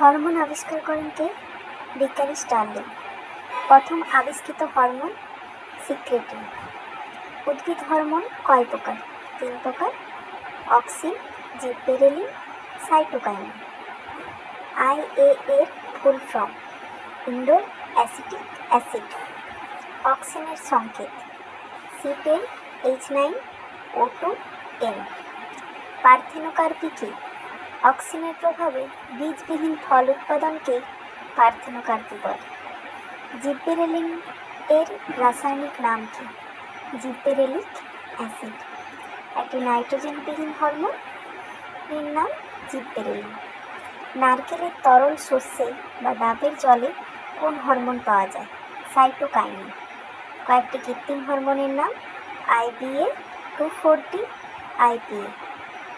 Hormone আবিষ্কার করেন কে? বিজ্ঞানী স্টার্লিং। প্রথম আবিষ্কৃত হরমোন সিক্রেটিন। উদ্ভিদ হরমোন কয় প্রকার? 3 প্রকার। Auxin, জিববেরেলিন, cytokinin. IA এর full form indo acetic acid. অক্সিনের সংকেত C10H9O2N। পার্থেনোকার্পি কি? অক্সিনের প্রভাবে বীজবিহীন ফল উৎপাদনকে পার্থেনোকার্পি বলে। জিববেরেলিন এর রাসায়নিক নাম কি? জিববেরেলিক অ্যাসিড। একটি নাইট্রোজেনবিহীন হরমোন এর নাম জিববেরেলিন। নারকেলের তরল শস্যে বা ডাবের জলে কোন হরমোন পাওয়া যায়? সাইটোকাইনিন। কয়েকটি কৃত্রিম হরমোনের নাম IBA, 2,4-D, IPA।